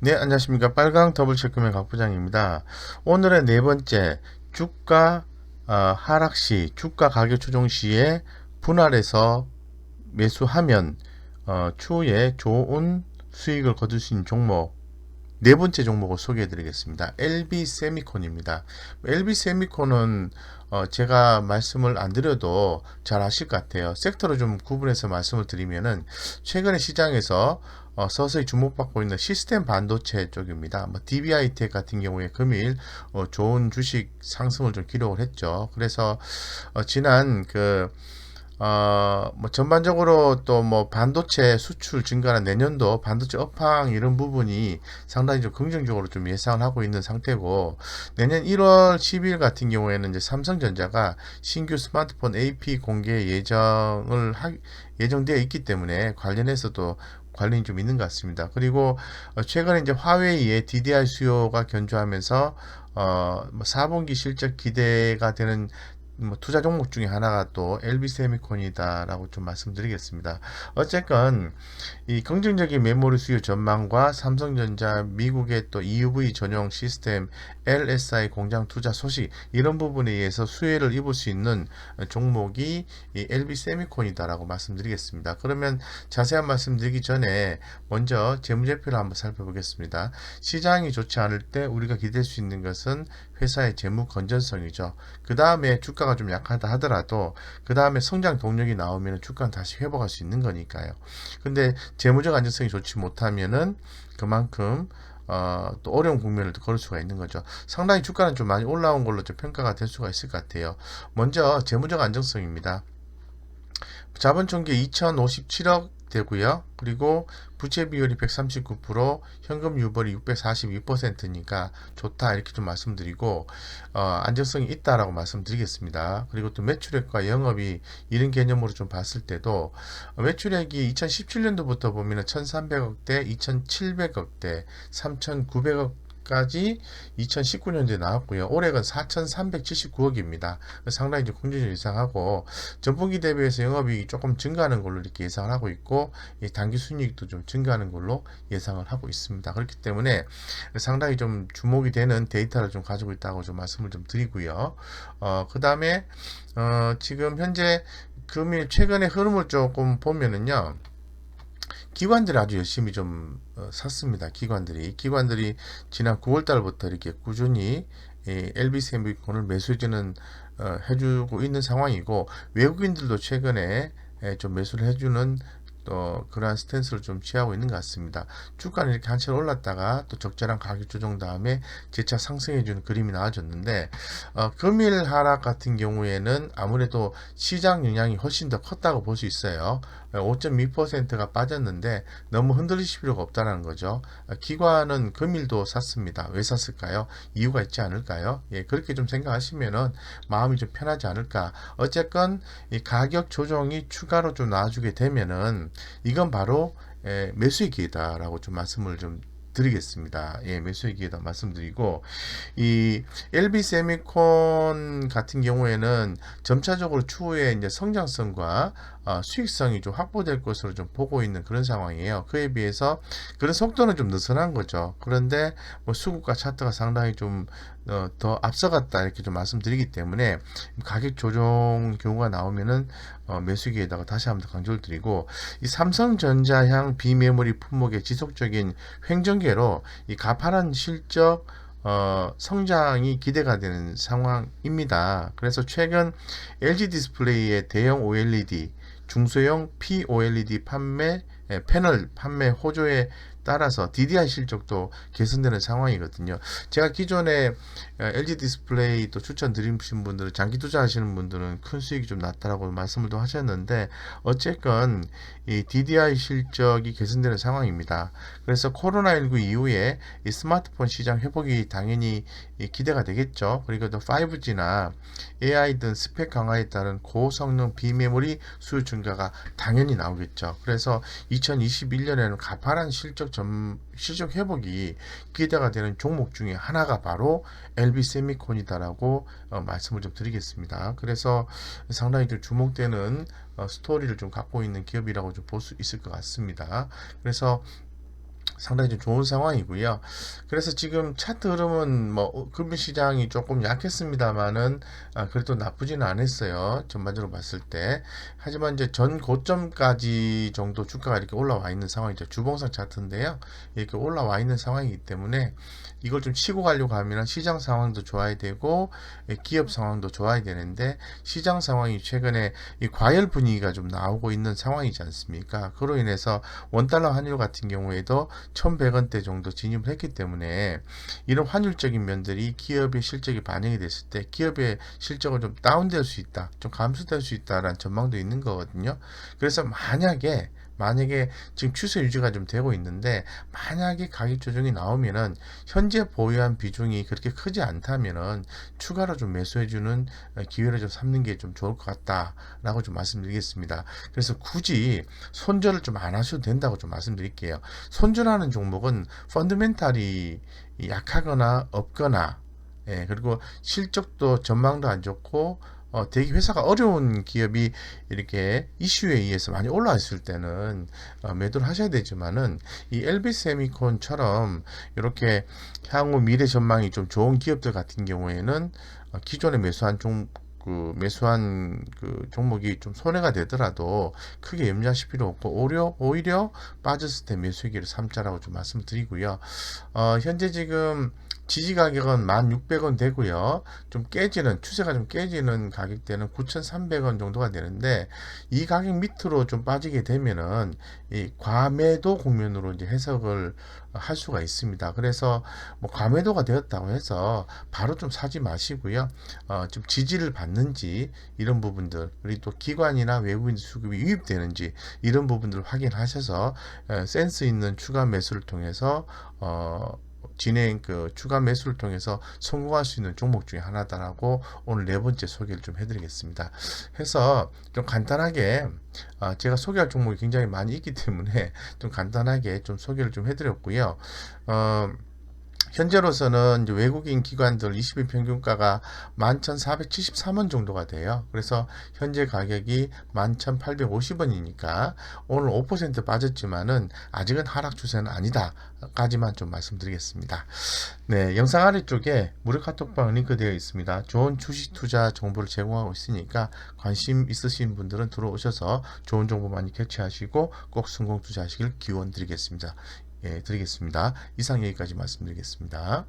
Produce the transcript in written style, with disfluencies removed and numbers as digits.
네, 안녕하십니까. 빨강 더블 체크맨 박 부장입니다. 오늘의 네 번째, 주가 하락 시, 주가 가격 조정 시에 분할해서 매수하면 추후에 좋은 수익을 거둘 수 있는 종목, 네 번째 종목을 소개해 드리겠습니다. LB 세미콘입니다. LB 세미콘은 제가 말씀을 안 드려도 잘 아실 것 같아요. 섹터로 좀 구분해서 말씀을 드리면은 최근에 시장에서 서서히 주목받고 있는 시스템 반도체 쪽입니다. 뭐 DBI텍 같은 경우에 금일 좋은 주식 상승을 좀 기록을 했죠. 그래서 지난 뭐 전반적으로 또 뭐 반도체 수출 증가나 내년도 반도체 업황 이런 부분이 상당히 좀 긍정적으로 좀 예상을 하고 있는 상태고, 내년 1월 10일 같은 경우에는 이제 삼성전자가 신규 스마트폰 AP 공개 예정되어 있기 때문에 관련해서도 관련이 좀 있는 것 같습니다. 그리고 최근에 이제 화웨이의 DDR 수요가 견조하면서 뭐 4분기 실적 기대가 되는 뭐 투자 종목 중에 하나가 또 LB세미콘이다라고 좀 말씀드리겠습니다. 어쨌건 이 긍정적인 메모리 수요 전망과 삼성전자 미국의 또 EUV 전용 시스템 LSI 공장 투자 소식, 이런 부분에 의해서 수혜를 입을 수 있는 종목이 이 LB세미콘이다라고 말씀드리겠습니다. 그러면 자세한 말씀드리기 전에 먼저 재무제표를 한번 살펴보겠습니다. 시장이 좋지 않을 때 우리가 기댈 수 있는 것은 회사의 재무 건전성이죠. 그 다음에 주가가 좀 약하다 하더라도 그 다음에 성장 동력이 나오면 주가는 다시 회복할 수 있는 거니까요. 근데 재무적 안정성이 좋지 못하면은 그만큼 또 어려운 국면을 또 걸을 수가 있는 거죠. 상당히 주가는 좀 많이 올라온 걸로 좀 평가가 될 수가 있을 것 같아요. 먼저 재무적 안정성입니다. 자본총계 2057억 되고요. 그리고 부채 비율이 139%, 현금 유보리 642%니까 좋다 이렇게 좀 말씀드리고 안정성이 있다라고 말씀드리겠습니다. 그리고 또 매출액과 영업이 이런 개념으로 좀 봤을 때도 매출액이 2017년도부터 보면은 1,300억대, 2,700억대, 3,900억 까지 2019년도에 나왔고요. 올해는 4,379억입니다. 상당히 좀 긍정적으로 예상하고, 전분기 대비해서 영업이익이 조금 증가하는 걸로 이렇게 예상을 하고 있고, 당기 순이익도 좀 증가하는 걸로 예상을 하고 있습니다. 그렇기 때문에 상당히 좀 주목이 되는 데이터를 좀 가지고 있다고 좀 말씀을 좀 드리고요. 그 다음에 지금 현재 금일 최근의 흐름을 조금 보면은요. 기관들이 아주 열심히 좀 샀습니다. 기관들이 지난 9월 달부터 이렇게 꾸준히 LB세미콘을 매수해주는 해주고 있는 상황이고, 외국인들도 최근에 좀 매수를 해주는 또 그러한 스탠스를 좀 취하고 있는 것 같습니다. 주가는 이렇게 한참 올랐다가 또 적절한 가격 조정 다음에 재차 상승해주는 그림이 나와졌는데, 금일 하락 같은 경우에는 아무래도 시장 영향이 훨씬 더 컸다고 볼 수 있어요. 5.2%가 빠졌는데 너무 흔들리실 필요가 없다는 거죠. 기관은 금일도 샀습니다. 왜 샀을까요? 이유가 있지 않을까요? 예, 그렇게 좀 생각하시면은 마음이 좀 편하지 않을까. 어쨌건 이 가격 조정이 추가로 좀 나와주게 되면은 이건 바로 매수의 기회다라고 좀 말씀을 좀 드리겠습니다. 예, 매수의 기회다 말씀드리고, 이 LB 세미콘 같은 경우에는 점차적으로 추후에 이제 성장성과 수익성이 좀 확보될 것으로 좀 보고 있는 그런 상황이에요. 그에 비해서 그런 속도는 좀 느슨한 거죠. 그런데 뭐 수급과 차트가 상당히 좀 더 앞서갔다 이렇게 좀 말씀드리기 때문에 가격 조정 경우가 나오면은 매수기에다가 다시 한번 더 강조를 드리고, 이 삼성전자향 비메모리 품목의 지속적인 횡전계로 이 가파른 실적 성장이 기대가 되는 상황입니다. 그래서 최근 LG 디스플레이의 대형 OLED, 중소형 POLED 판매, 패널 판매 호조에 따라서 DDI 실적도 개선되는 상황이거든요. 제가 기존에 LG 디스플레이 또 추천드리신 분들은, 장기 투자하시는 분들은 큰 수익이 좀 났다라고 말씀을 또 하셨는데, 어쨌건 이 DDI 실적이 개선되는 상황입니다. 그래서 코로나19 이후에 이 스마트폰 시장 회복이 당연히 기대가 되겠죠. 그리고 또 5G나 AI 등 스펙 강화에 따른 고성능 비메모리 수요 증가가 당연히 나오겠죠. 그래서 2021년에는 가파른 실적 회복이 기대가 되는 종목 중에 하나가 바로 LB 세미콘이다라고 말씀을 좀 드리겠습니다. 그래서 상당히 좀 주목되는 스토리를 좀 갖고 있는 기업이라고 좀 볼 수 있을 것 같습니다. 그래서 상당히 좀 좋은 상황이고요. 그래서 지금 차트 흐름은 뭐 금융시장이 조금 약했습니다만은 그래도 나쁘지는 않았어요. 전반적으로 봤을 때. 하지만 이제 전 고점까지 정도 주가가 이렇게 올라와 있는 상황이죠. 주봉상 차트인데요. 이렇게 올라와 있는 상황이기 때문에 이걸 좀 치고 가려고 하면 시장 상황도 좋아야 되고 기업 상황도 좋아야 되는데 시장 상황이 최근에 이 과열 분위기가 좀 나오고 있는 상황이지 않습니까? 그로 인해서 원달러 환율 같은 경우에도 1100원대 정도 진입을 했기 때문에 이런 환율적인 면들이 기업의 실적이 반영이 됐을 때 기업의 실적은 좀 다운될 수 있다, 좀 감소될 수 있다라는 전망도 있는 거거든요. 그래서 만약에 지금 추세 유지가 좀 되고 있는데 만약에 가격 조정이 나오면은 현재 보유한 비중이 그렇게 크지 않다면은 추가로 좀 매수해주는 기회를 좀 삼는 게 좀 좋을 것 같다라고 좀 말씀드리겠습니다. 그래서 굳이 손절을 좀 안 하셔도 된다고 좀 말씀드릴게요. 손절하는 종목은 펀드멘탈이 약하거나 없거나 그리고 실적도 전망도 안 좋고 되게 회사가 어려운 기업이 이렇게 이슈에 의해서 많이 올라왔을 때는 매도를 하셔야 되지만은 이 LB세미콘처럼 이렇게 향후 미래 전망이 좀 좋은 기업들 같은 경우에는 기존에 매수한 그 종목이 좀 손해가 되더라도 크게 염려하실 필요 없고 오히려 빠졌을 때 매수기를 삼자라고 좀 말씀드리고요. 현재 지금 지지 가격은 1,600원 되고요. 좀 깨지는 추세가 좀 깨지는 가격대는 9,300원 정도가 되는데 이 가격 밑으로 좀 빠지게 되면은 이 과매도 국면으로 이제 해석을 할 수가 있습니다. 그래서 뭐 과매도가 되었다고 해서 바로 좀 사지 마시고요. 좀 지지를 받는지 이런 부분들 그리고 또 기관이나 외국인 수급이 유입되는지 이런 부분들을 확인하셔서 센스 있는 추가 매수를 통해서 추가 매수를 통해서 성공할 수 있는 종목 중에 하나다라고 오늘 네 번째 소개를 좀 해드리겠습니다. 해서 좀 간단하게 제가 소개할 종목이 굉장히 많이 있기 때문에 좀 간단하게 좀 소개를 좀 해드렸고요. 현재로서는 이제 외국인 기관들 20일 평균가가 11,473원 정도가 돼요. 그래서 현재 가격이 11,850원이니까 오늘 5% 빠졌지만은 아직은 하락 추세는 아니다까지만 좀 말씀드리겠습니다. 네, 영상 아래쪽에 무료 카톡방 링크 되어 있습니다. 좋은 주식 투자 정보를 제공하고 있으니까 관심 있으신 분들은 들어오셔서 좋은 정보 많이 캐치하시고 꼭 성공 투자하시길 기원 드리겠습니다. 이상 여기까지 말씀드리겠습니다.